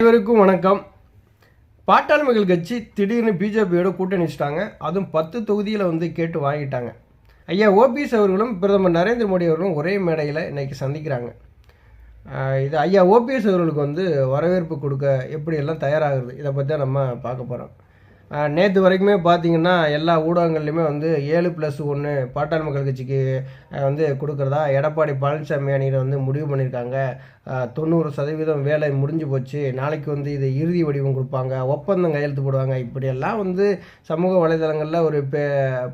அனைவருக்கும் வணக்கம். பாட்டாளி மக்கள் கட்சி திடீர்னு பிஜேபியோட கூட்டணி வச்சுட்டாங்க. அதுவும் 10 தொகுதியில் வந்து கேட்டு வாங்கிட்டாங்க. ஐயா ஓபிஎஸ் அவர்களும் பிரதமர் நரேந்திர மோடி அவர்களும் ஒரே மேடையில் இன்றைக்கி சந்திக்கிறாங்க. இது ஐயா ஓபிஎஸ் அவர்களுக்கு வந்து வரவேற்பு கொடுக்க எப்படியெல்லாம் தயாராகிறது, இதை பற்றி தான் நம்ம பார்க்க போகிறோம். நேற்று வரைக்குமே பார்த்திங்கன்னா எல்லா ஊடகங்கள்லையுமே வந்து 7+1 பாட்டாளி மக்கள் கட்சிக்கு வந்து கொடுக்குறதா எடப்பாடி பழனிசாமி அணியில் வந்து முடிவு பண்ணியிருக்காங்க. 90% வேலை முடிஞ்சு போச்சு, நாளைக்கு வந்து இது இறுதி வடிவம் கொடுப்பாங்க, ஒப்பந்தம் கையெழுத்து போடுவாங்க, இப்படியெல்லாம் வந்து சமூக வலைதளங்களில் ஒரு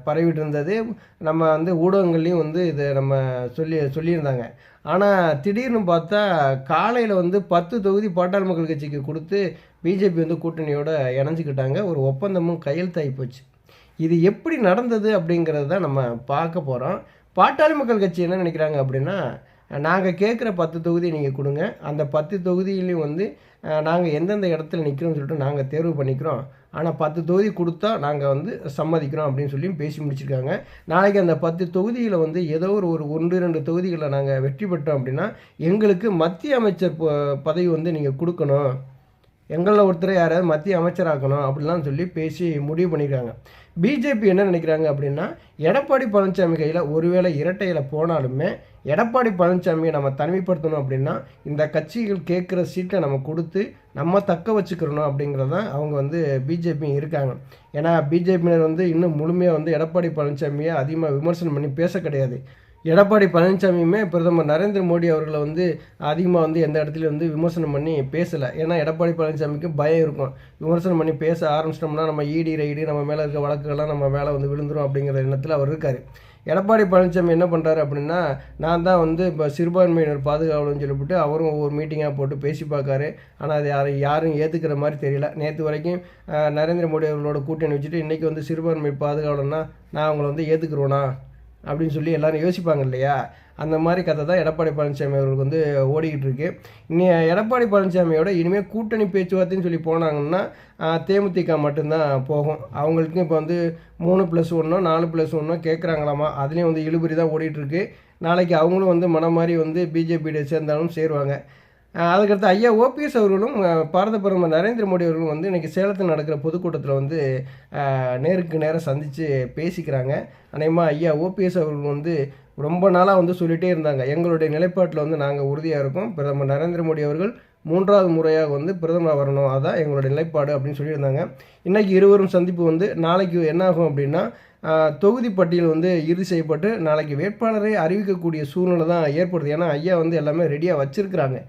பரவிட்டு இருந்தது. நம்ம வந்து ஊடகங்கள்லேயும் வந்து இதை நம்ம சொல்லியிருந்தாங்க. ஆனால் திடீர்னு பார்த்தா காலையில் வந்து 10 தொகுதி பாட்டாளி மக்கள் கட்சிக்கு கொடுத்து பிஜேபி வந்து கூட்டணியோட இணைஞ்சிக்கிட்டாங்க. ஒரு ஒப்பந்தமும் கையெழுத்தாகி போச்சு. இது எப்படி நடந்தது அப்படிங்கிறது தான் நம்ம பார்க்க போகிறோம். பாட்டாளி மக்கள் கட்சி என்ன நினைக்கிறாங்க அப்படின்னா, நாங்கள் கேட்குற 10 தொகுதி நீங்கள் கொடுங்க, அந்த 10 தொகுதியிலையும் வந்து நாங்கள் எந்தெந்த இடத்துல நிற்கிறோம்னு சொல்லிட்டு நாங்கள் தேர்வு பண்ணிக்கிறோம், ஆனால் 10 தொகுதி கொடுத்தா நாங்கள் வந்து சம்மதிக்கிறோம் அப்படின்னு சொல்லி பேசி முடிச்சிருக்காங்க. நாளைக்கு அந்த 10 தொகுதியில் வந்து ஏதோ ஒரு 1-2 தொகுதிகளில் நாங்கள் வெற்றி பெற்றோம் அப்படின்னா எங்களுக்கு மத்திய அமைச்சர் பதவி வந்து நீங்கள் கொடுக்கணும், எங்களில் ஒருத்தரை யாராவது மத்திய அமைச்சராக்கணும் அப்படிலாம் சொல்லி பேசி முடிவு பண்ணியிருக்காங்க. பிஜேபி என்ன நினைக்கிறாங்க அப்படின்னா, எடப்பாடி பழனிசாமி கையில் ஒருவேளை இரட்டையில் போனாலுமே எடப்பாடி பழனிசாமியை நம்ம தனிமைப்படுத்தணும் அப்படின்னா இந்த கட்சிகள் கேட்குற சீட்டை நம்ம கொடுத்து நம்ம தக்க வச்சுக்கிறணும் அப்படிங்கிறதான் அவங்க வந்து பிஜேபி இருக்காங்க. ஏன்னா பிஜேபியினர் வந்து இன்னும் முழுமையாக வந்து எடப்பாடி பழனிசாமியை அதிகமாக விமர்சனம் பண்ணி பேச கிடையாது. எடப்பாடி பழனிசாமியுமே பிரதமர் நரேந்திர மோடி அவர்களை வந்து அதிகமாக வந்து எந்த இடத்துலையும் வந்து விமர்சனம் பண்ணி பேசலை. ஏன்னா எடப்பாடி பழனிசாமிக்கு பயம் இருக்கும், விமர்சனம் பண்ணி பேச ஆரம்பிச்சிட்டோம்னா நம்ம ஈடி ரைடு நம்ம மேலே இருக்க வழக்குகள்லாம் நம்ம மேலே வந்து விழுந்துடும் அப்படிங்கிற எண்ணத்தில் அவர் இருக்கார். எடப்பாடி பழனிசாமி என்ன பண்ணுறாரு அப்படின்னா, நான் தான் வந்து இப்போ சிறுபான்மையினர் பாதுகாவலன்னு சொல்லிவிட்டு அவரும் ஒவ்வொரு மீட்டிங்காக போட்டு பேசி பார்க்காரு. ஆனால் அது யாரும் ஏற்றுக்கிற மாதிரி தெரியல. நேற்று வரைக்கும் நரேந்திர மோடி அவர்களோட கூட்டணி வச்சுட்டு இன்றைக்கி வந்து சிறுபான்மை பாதுகாவலன்னா நான் அவங்கள வந்து ஏற்றுக்குருவேனா அப்படின்னு சொல்லி எல்லோரும் யோசிப்பாங்க இல்லையா? அந்த மாதிரி கதை தான் எடப்பாடி பழனிசாமி அவர்களுக்கு வந்து ஓடிக்கிட்டு இருக்கு. எடப்பாடி பழனிசாமியோட இனிமேல் கூட்டணி பேச்சுவார்த்தைன்னு சொல்லி போனாங்கன்னா தேமுதிக மட்டும்தான் போகும். அவங்களுக்கும் இப்போ வந்து 3+1 4+1 கேட்குறாங்களாமா. அதுலேயும் வந்து இழுபறி தான் ஓடிட்டுருக்கு. நாளைக்கு அவங்களும் வந்து மனம் மாதிரி வந்து பிஜேபியோட சேர்ந்தாலும் சேருவாங்க. அதுக்கடுத்து ஐயா ஓபிஎஸ் அவர்களும் பாரத பிரதமர் நரேந்திர மோடி அவர்களும் வந்து இன்றைக்கி சேலத்தில் நடக்கிற பொதுக்கூட்டத்தில் வந்து நேருக்கு நேராக சந்தித்து பேசிக்கிறாங்க. அநேகமாக ஐயா ஓபிஎஸ் அவர்கள் வந்து ரொம்ப நாளாக வந்து சொல்லிகிட்டே இருந்தாங்க, எங்களுடைய நிலைப்பாட்டில் வந்து நாங்கள் உறுதியாக இருக்கோம், பிரதமர் நரேந்திர மோடி அவர்கள் 3வது முறையாக வந்து பிரதமர் வரணும், அதான் எங்களுடைய நிலைப்பாடு அப்படின்னு சொல்லியிருந்தாங்க. இன்றைக்கி இருவரும் சந்திப்பு வந்து நாளைக்கு என்ன ஆகும் அப்படின்னா, தொகுதி பட்டியல் வந்து இறுதி செய்யப்பட்டு நாளைக்கு வேட்பாளரை அறிவிக்கக்கூடிய சூழ்நிலை தான் ஏற்படுது. ஏன்னா ஐயா வந்து எல்லாமே ரெடியாக வச்சுருக்கிறாங்க.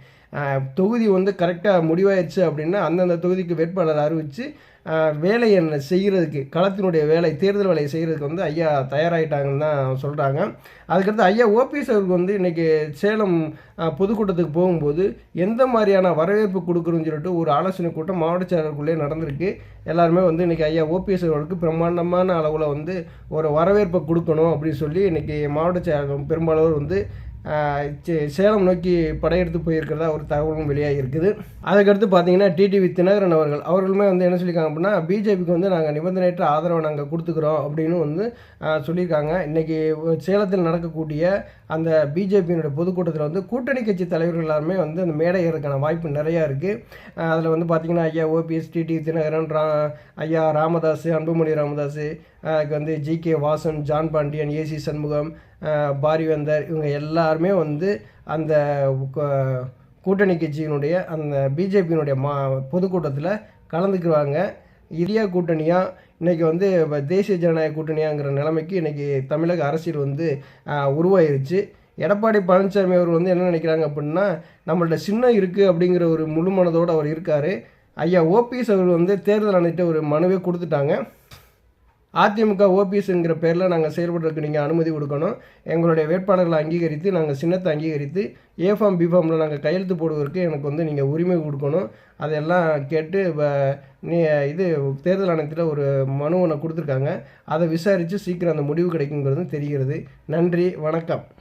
தொகுதி வந்து கரெக்டாக முடிவாயிடுச்சு அப்படின்னா அந்தந்த தொகுதிக்கு வேட்பாளர் அறிவித்து வேலையை செய்கிறதுக்கு, களத்தினுடைய வேலை, தேர்தல் வேலையை செய்கிறதுக்கு வந்து ஐயா தயாராகிட்டாங்கன்னு தான் சொல்கிறாங்க. அதுக்கடுத்து ஐயா ஓபிஎஸ் அவருக்கு வந்து இன்றைக்கி சேலம் பொதுக்கூட்டத்துக்கு போகும்போது எந்த மாதிரியான வரவேற்பு கொடுக்குறோன்னு சொல்லிட்டு ஒரு ஆலோசனை கூட்டம் மாவட்ட செயலருக்குள்ளே நடந்திருக்கு. எல்லாருமே வந்து இன்றைக்கி ஐயா ஓபிஎஸ் அவர்களுக்கு பிரம்மாண்டமான அளவில் வந்து ஒரு வரவேற்பை கொடுக்கணும் அப்படின்னு சொல்லி இன்றைக்கி மாவட்ட செயலர் பெரும்பாலோர் வந்து சேலம் நோக்கி படையெடுத்து போயிருக்கிறதா ஒரு தகவலும் வெளியாக இருக்குது. அதுக்கடுத்து பார்த்தீங்கன்னா டிடிவி தினகரன் அவர்களுமே வந்து என்ன சொல்லியிருக்காங்க அப்படின்னா, பிஜேபிக்கு வந்து நாங்கள் நிபந்தனையற்ற ஆதரவை நாங்கள் கொடுத்துக்கிறோம் அப்படின்னு வந்து சொல்லியிருக்காங்க. இன்றைக்கி சேலத்தில் நடக்கக்கூடிய அந்த பிஜேபியினுடைய பொதுக்கூட்டத்தில் வந்து கூட்டணி கட்சி தலைவர்கள் எல்லாருமே வந்து அந்த மேடை ஏறதுக்கான வாய்ப்பு நிறையா இருக்குது. அதில் வந்து பார்த்திங்கன்னா ஐயா ஓபிஎஸ், டிடிவி தினகரன், ஐயா ராமதாஸ், அன்புமணி ராமதாஸ், வந்து ஜிகே வாசன், ஜான் பாண்டியன், ஏசி சண்முகம், பாரிவேந்தர், இவங்க எல்லாருமே வந்து அந்த கூட்டணி கட்சியினுடைய அந்த பிஜேபியினுடைய பொதுக்கூட்டத்தில் கலந்துக்குவாங்க. இந்தியா கூட்டணியாக இன்றைக்கி வந்து தேசிய ஜனநாயக கூட்டணியாங்கிற நிலைமைக்கு இன்றைக்கி தமிழக அரசியல் வந்து உருவாயிருச்சு. எடப்பாடி பழனிசாமி அவர் வந்து என்ன நினைக்கிறாங்க அப்படின்னா, நம்மள்ட்ட சின்னம் இருக்குது அப்படிங்கிற ஒரு முழு மனதோடு அவர் இருக்கார். ஐயா ஓபிஎஸ் அவர் வந்து தேர்தல் ஆணையத்தை ஒரு மனுவே கொடுத்துட்டாங்க. அதிமுக ஓபிஎஸ்ங்கிற பேரில் நாங்கள் செயல்படுறதுக்கு நீங்கள் அனுமதி கொடுக்கணும், எங்களுடைய வேட்பாளர்களை அங்கீகரித்து நாங்கள் சின்னத்தை அங்கீகரித்து ஏஃபார்ம் பிஃபார்மில் நாங்கள் கையெழுத்து போடுவதற்கு எனக்கு வந்து நீங்கள் உரிமை கொடுக்கணும், அதெல்லாம் கேட்டு இது தேர்தல் ஆணையத்தில் ஒரு மனு ஒன்று கொடுத்துருக்காங்க. அதை விசாரித்து சீக்கிரம் அந்த முடிவு கிடைக்குங்கிறது தெரிகிறது. நன்றி, வணக்கம்.